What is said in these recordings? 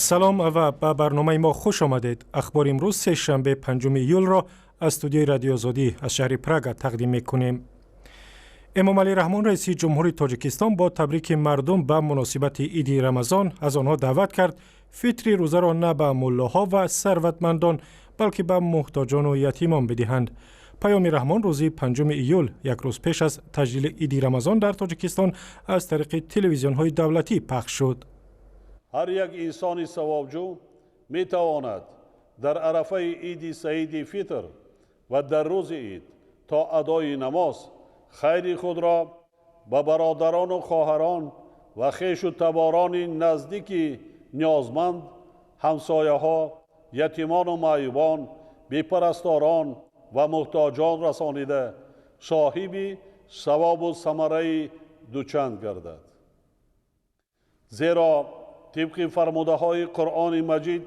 سلام و به برنامه ما خوش آمدید. اخبار امروز سه شنبه 5 ایول را از استودیوی رادیو آزادی از شهر پراگ تقدیم می‌کنیم. امام علی رحمان رئیس جمهوری تاجیکستان با تبریک مردم به مناسبت عید رمضان از آنها دعوت کرد فطر روزه را نه به ملاها و ثروتمندان بلکه به محتاجان و یتیمان بدهند. پیام رحمان روز 5 ایول یک روز پیش از تجلیل عید رمضان در تاجیکستان از طریق تلویزیون‌های دولتی پخش شد. هر یک انسان ثوابجو می تواند در عرفه عید سعید فطر و در روز عید تا ادای نماز خیر خود را به برادران و خواهران و خویش و تباران نزدیک نیازمند، همسایه ها، یتیمان و معیوبان، بی‌پرستاران و محتاجان رسانیده صاحب ثواب و ثمره دوچند گردد. زیرا طبق فرموده های قرآن مجید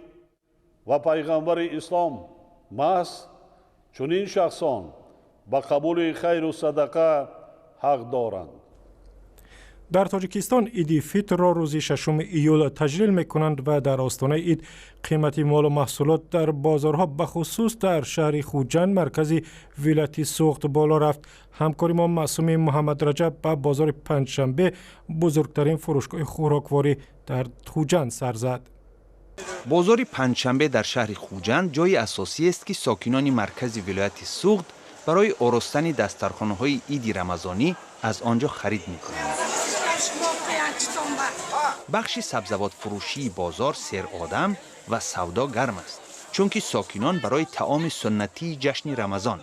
و پیغمبر اسلام محض چنین شخصان به قبول خیر و صدقه حق دارند. در تاجیکستان عید فطر را روز 6 ایول تجلیل می‌کنند و در آستانه عید قیمت مال و محصولات در بازارها بخصوص در شهر خوجند مرکز ولایت سوخت بالا رفت. همکار ما معصوم محمد رجب به بازار پنجشنبه بزرگترین فروشگاه خوراکواری در خوجند سر زد. بازار پنجشنبه در شهر خوجند جای اساسی است که ساکنان مرکز ولایت سوخت برای آراستن دسترخوان‌های عید رمضانی از آنجا خرید می‌کنند. بخش سبزوات فروشی بازار سر آدم و سودا گرم است چون که ساکنان برای طعام سنتی جشن رمضان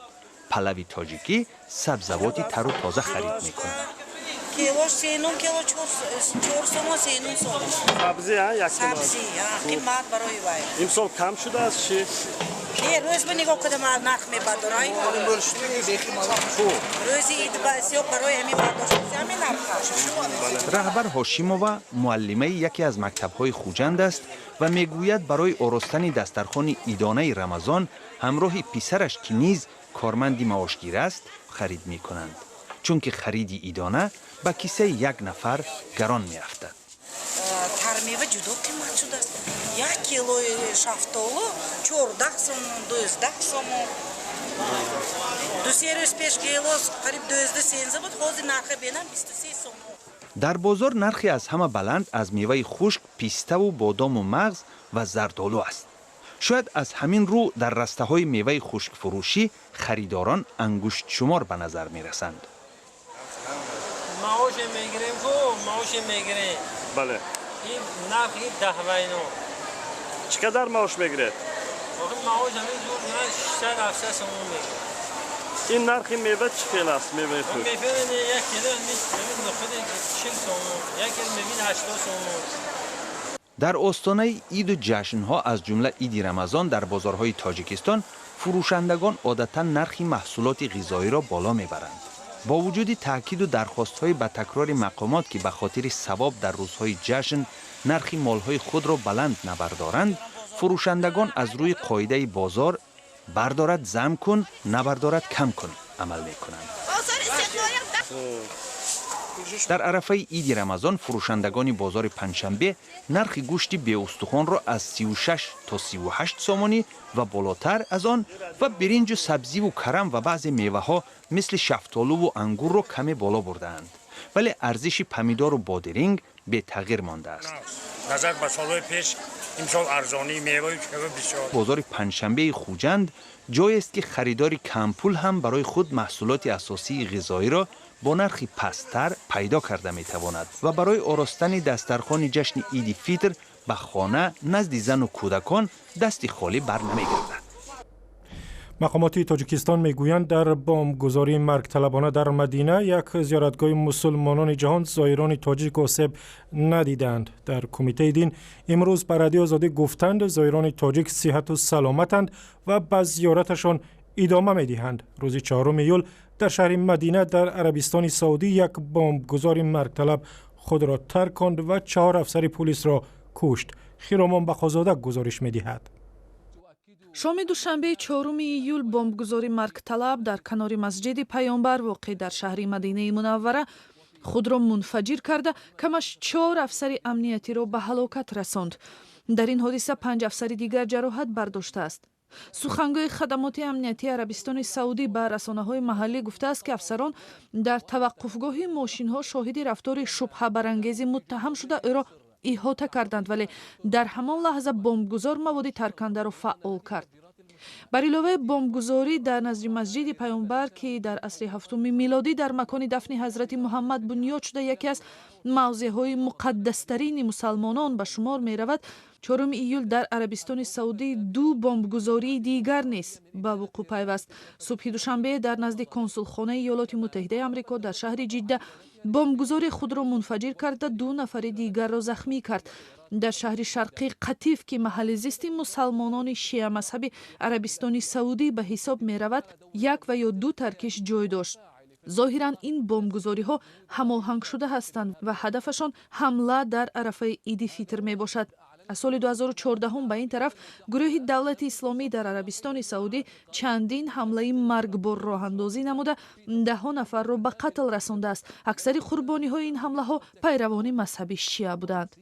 پلوی تاجیکی سبزوات تر و تازه خرید می‌کنند. کیلو سینون کیلو 400 سینون سبزی ها یک سبزی قیمت برای وای امسال کم شده است چی؟ روز به نگاه کدام نرخ میبردارای روزی عید بسیار برای همین برداشت همین نرخ. رهبر هاشیمووا معلمه یکی از مکتب‌های خوجند است و میگوید برای آراستن دسترخوان عیدانه رمضان همراه پسرش که نیز کارمند معاشگیر است خرید می‌کنند چون که خرید عیدانه به کیسه یک نفر گران می‌افتد. ترمیوه جدا قیمت شده است. 1 کیلو شفتالو 14 سوم 12 سوم 205 کیلو قریب 12 بود حاضر نرخ بینم 23 سوم. در بازار نرخی از همه بلند از میوه خشک پیسته و بادام و مغز و زردآلو است. شاید از همین رو در رسته‌های میوه خشک فروشی خریداران انگشت شمار به نظر می‌رسند. معاش میگیریم معاش میگیریم. بله. این نرخی 10 وینو. چقدر معاش میگیرید؟ معاش همین زور نه 600 700 سوم میگیرم. این نرخ میوه چه خیلی است میوه خود؟ میوه 1 کیلو میوه نخود 40 سوم، 1 کیلو میوه 80 سوم. در آستانه عید و جشن‌ها از جمله عید رمضان در بازارهای تاجیکستان فروشندگان عادتاً نرخ محصولات غذایی را بالا میبرند. با وجود تاکید و درخواست‌های به تکرار مقامات که به خاطر ثواب در روزهای جشن نرخ مال‌های خود را بلند نبردارند، فروشندگان از روی قاعده بازار بردارد زم کن نبردارد کم کن عمل می‌کنند. در عرفه عید رمضان فروشندگان بازار پنجشنبه نرخ گوشت بی استخوان را از 36 تا 38 سومانی و بالاتر از آن و برنج و سبزی و کرم و بعض میوه ها مثل شفتالو و انگور را کمی بالا بردند ولی ارزش پمیدار و بادرنگ به تغییر مانده است. نظر به سالهای پیش امسال ارزانی میوه بسیار. بازار پنجشنبه خوجند جایی است که خریدار کم پول هم برای خود محصولات اساسی غذایی را با نرخی پست‌تر پیدا کرده می‌تواند و برای آراستن دسترخوان جشن عید فطر به خانه نزد زن و کودکان دست خالی برنمیگردد. مقامات تاجیکستان میگویند در بمبگذاری مرگ طلبانه در مدینه یک زیارتگاه مسلمانان جهان زائران تاجیک آسیب ندیدند. در کمیته دین امروز به رادیو آزادی گفتند زائران تاجیک صحت و سلامتند و به زیارتشان ادامه میدهند. روز 4 ایول در شهر مدینه در عربستان سعودی یک بمبگذار مرگ طلب خود را ترک کند و 4 افسر پلیس را کشت. خیرامان بخازاده گزارش می‌دهد. شام دوشنبه 4 ایول بمبگذاری مرگطلب در کنار مسجد پیامبر واقع در شهر مدینه منوره خود را منفجر کرده کمش 4 افسر امنیتی را به هلاکت رساند. در این حادثه 5 افسر دیگر جراحت برداشته است. سخنگوی خدمات امنیتی عربستان سعودی به رسانه‌های محلی گفته است که افسران در توقفگاه ماشین‌ها شاهد رفتار شبهه برانگیز متهم شده او را احاطه کردند، ولی در همان لحظه بمبگذار مواد ترکنده را فعال کرد. بر علاوه بمبگذاری در نزد مسجد پیامبر که در عصر هفتم میلادی در مکان دفن حضرت محمد بنیاد شده یکی از موضع‌های مقدس‌ترین مسلمانان به شمار می‌رود، 4 ایول در عربستان سعودی 2 بمبگذاری دیگر نیز به وقوع پیوست. صبح دوشنبه در نزد کنسولخانه ایالات متحده آمریکا در شهر جده بمبگذار خود را منفجر کرده 2 نفر دیگر را زخمی کرد. در شهر شرقی قطیف که محل زیست مسلمانان شیعه مذهب عربستان سعودی به حساب می رود 1 و یا 2 ترکش جای داشت. ظاهراً این بمبگذاری ها هماهنگ شده هستند و هدفشان حمله در عرفه عید فیتر می باشد. از سال 2014 به این طرف گروه دولت اسلامی در عربستان سعودی چندین حمله مرگبار راه اندازی نموده 10 نفر را به قتل رسانده است. اکثر قربانی های این حمله ها پیروان مذهب شیعه بودند.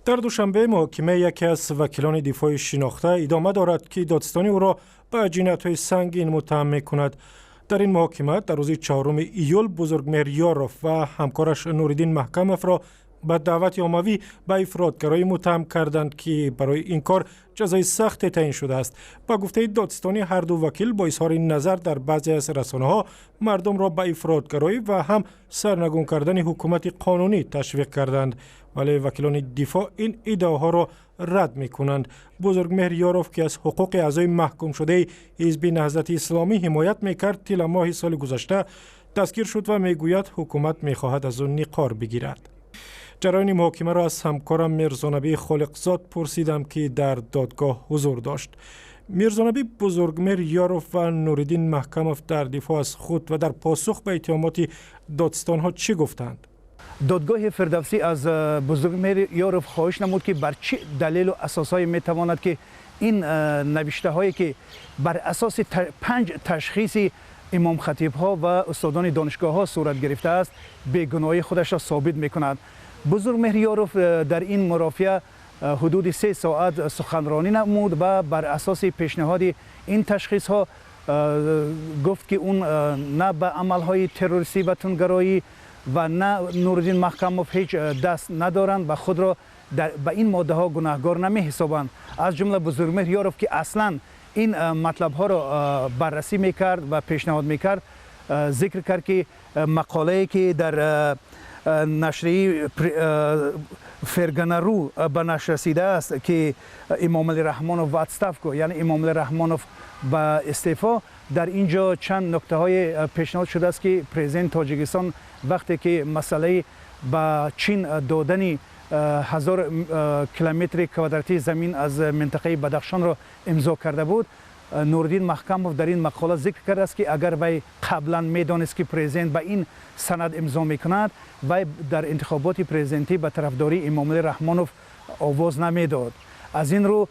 در دوشنبه محاکمه یکی از وکیلان دفاع شناخته ادامه دارد که دادستانی او را به جنایت‌های سنگین متهم می‌کند. در این محاکمه در روز 4 ایول بزرگمهر یاروف و همکارش نوردین محکموف را به دعوت عمومی به افراطگرایی متهم کردند که برای این کار جزای سخت تعیین شده است. با گفته دادستانی هر دو وکیل با اظهار نظر در بعضی از رسانه‌ها مردم را به افراطگرایی و هم سرنگون کردن حکومت قانونی تشویق کردند، ولی وکیلان دفاع این ادعاها را رد می‌کنند. بزرگمهر یاروف که از حقوق اعضای محکوم شده حزب نهضت اسلامی حمایت می‌کرد طی ماه سال گذشته دستگیر شد و می‌گوید حکومت می‌خواهد از آن نقار بگیرد. جریان محاکمه را از همکارم میرزانبی خالقزاد پرسیدم که در دادگاه حضور داشت. میرزانبی، بزرگمهر یاروف و نوردین محکموف در دفاع از خود و در پاسخ به اتهامات دادستان‌ها چی گفتند؟ دادگاه فردوسی از بزرگمهر یاروف خواهش نمود که بر چه دلیل و اساسهای میتواند که این نوشته هایی که بر اساس 5 تشخیص امام خطیب ها و استادان دانشگاه ها صورت گرفته است بیگناهی خودش را ثابت میکند. بزرگمهر یاروف در این مرافعه حدود 3 ساعت سخنرانی نمود و بر اساس پیشنهاد این تشخیص ها گفت که اون نه به عمل های تروریستی و تندگرایی و نه نوردین محکموف هیچ دست ندارند و خود را به این ماده ها گناهکار نمی حسابند. از جمله بزرگمهر یاروف که اصلا این مطلب ها را بررسی میکرد و پیشنهاد میکرد ذکر کرد که مقاله که در نشریه فرگانارو به نشر رسیده است که امام علی رحمانوف و اتستافکو یعنی امام علی رحمانوف به استعفا، در اینجا چند نکته های پیشنهاد شده است که پرزیدنت تاجیکستان وقتی که مسئله به چین دادن 1000 کیلومتر کوادراتی زمین از منطقه بدخشان را امضا کرده بود، نوردین محکموف در این مقاله ذکر کرده است که اگر وی قبلا میدانست که پرزیدنت به این سند امضا میکند وی در انتخابات پرزیدنتی به طرفداری امام علی رحمانوف آواز نمیداد. از این رو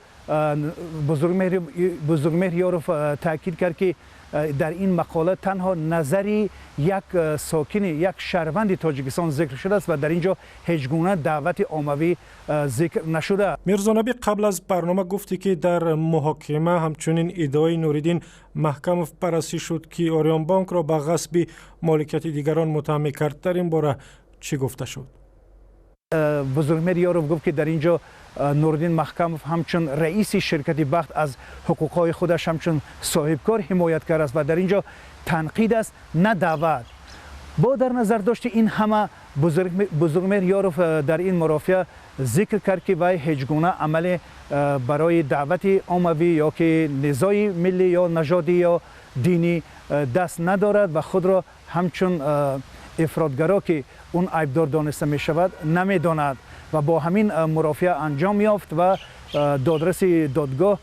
بزرگمهر یاروف تاکید کرد که در این مقاله تنها نظری یک ساکن یک شهروند تاجیکستان ذکر شده است و در اینجا هیچ گونه دعوت عمومی ذکر نشده. میرزانبی قبل از برنامه گفتی که در محاکمه همچنین ادعای نوردین محکموف بررسی شد که آریان بانک را به غصب مالکیت دیگران متهم کرد. در این باره چی گفته شد؟ بزرگمهر یاروف گفت که در اینجا نوردین محکموف همچون رئیس شرکت بخت از حقوقهای خودش همچون صاحبکار حمایت کرده است و در اینجا تنقید است نه دعوت. با در نظر داشت این همه بزرگمهر یاروف در این مرافعه ذکر کرد که وی هیچ گونه عمل برای دعوت عمومی یا که نزاع ملی یا نژادی یا دینی دست ندارد و خود را همچون افراطگرا که اون عیبدار دانسته می شود نمیداند و با همین مرافعه انجام یافت و دادرس دادگاه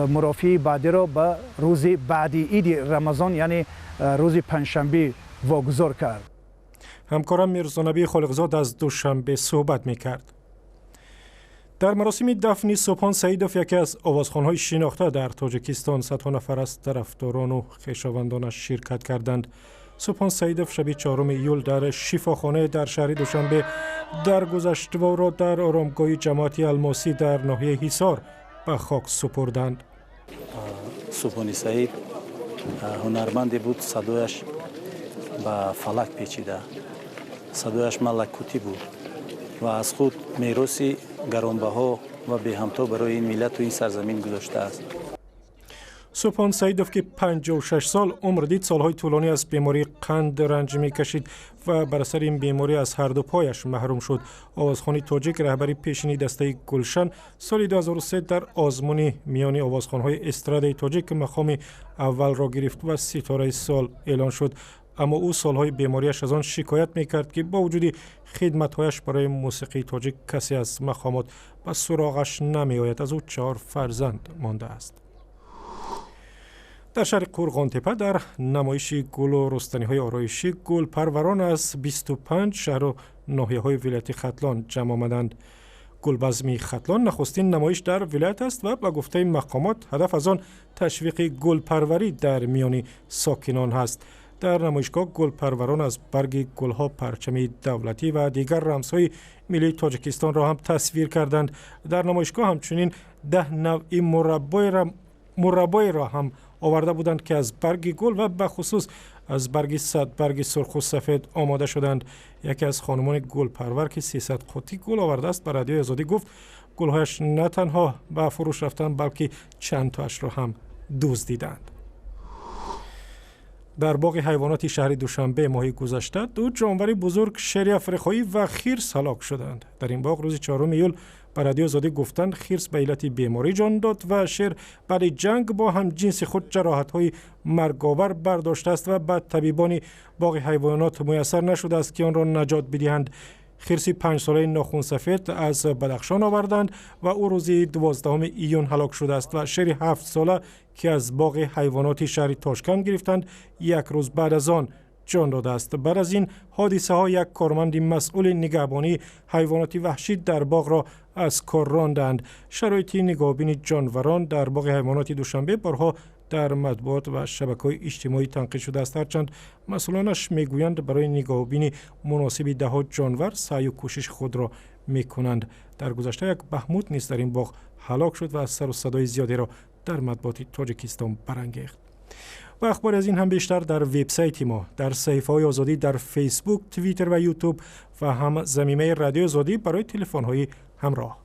مرافعه بعدی را به روز بعدی عید رمضان یعنی روز پنجشنبه واگذار کرد. همکارم میرزانبی خالقزاد از دوشنبه صحبت میکرد. در مراسم دفن سبحان سعیدوف یکی از آوازخوان‌های شناخته در تاجیکستان صدها نفر از طرفداران و خویشاوندانش شرکت کردند. سپهان سیدوف شب 4 ایول در شفاخانه در شهر دوشنبه درگذشت و را در آرامگاه جماعتی الماسی در ناحیه حصار به خاک سپردند. سپهان سعید هنرمندی بود، صدایش به فلک پیچیده، صدایش ملکوتی بود و از خود میراثی گرانبها و بی همتا برای این ملت و این سرزمین گذاشته است. سپهان سیدوف که 56 سال عمر دید، سالهای طولانی از بیماری قند رنج می‌کشید و بر اثر این بیماری از هر دو پایش محروم شد. آوازخوانی تاجیک رهبری پیشینی دسته گلشن سال 2003 در آزمون میان آوازخوان‌های استرادای تاجیک مقام اول را گرفت و ستاره سال اعلان شد. اما او سالهای بیماریش از آن شکایت می‌کرد که با وجود خدمت‌هایش برای موسیقی تاجیک کسی از مقامات به سراغش نمی‌آید. از او 4 فرزند مانده است. در شهر قرغانتپه در نمایش گل و رستنی‌های آرایشی گل پروران از 25 شهر و ناحیه‌های ولایت ختلان جمع آمدند. گلبزمی ختلان نخستین نمایش در ولایت است و به گفته مقامات هدف از آن تشویق گل پروری در میان ساکنان است. در نمایشگاه گل پروران از برگ گلها پرچم دولتی و دیگر رمزهای ملی تاجیکستان را هم تصویر کردند. در نمایشگاه همچنین 10 نوع مربای را هم آورده بودند که از برگ گل و به خصوص از برگ برگ سرخ و سفید آماده شدند. یکی از خانمان گل پرور که 300 قطی گل آورده است به رادیو آزادی گفت گلهایش نه تنها به فروش رفتند بلکه چند تاش را هم دزدیدند. در باغ حیوانات شهر دوشنبه ماه گذشته 2 جانور بزرگ شیر افریقایی و خرس هلاک شدند. در این باغ روز 4 ایول به رادیو آزادی گفتند خرس به علت بیماری جان داد و شیر بعد جنگ با هم جنس خود جراحت‌های مرگاور برداشته است و بعد طبیبان باغ حیوانات میسر نشده است که آن را نجات بدهند. خرسی 5 ساله ناخن سفید از بدخشان آوردند و او روز 12 ایون هلاک شده است و شیر 7 ساله که از باغ حیوانات شهر تاشکند گرفتند 1 روز بعد از آن جان داده است. بعد از این حادثه ها یک کارمند مسئول نگهبانی حیوانات وحشی در باغ را از کار راندند. شرایط نگهبانی جانوران در باغ حیوانات دوشنبه بارها در مطبوعات و شبکه‌های اجتماعی تنقید شده است، هرچند مسئولانش میگویند برای نگهبانی مناسب ده‌ها جانور سعی و کوشش خود را میکنند. در گذشته یک بهموت نیز در این باغ هلاک شد و از سر و صدای زیادی را در مطبوعات تاجیکستان برانگیخت. و اخبار از این هم بیشتر در وبسایت ما، در صفحه‌های آزادی در فیسبوک، توییتر و یوتیوب و هم زمینه رادیو آزادی برای تلفن‌های همراه.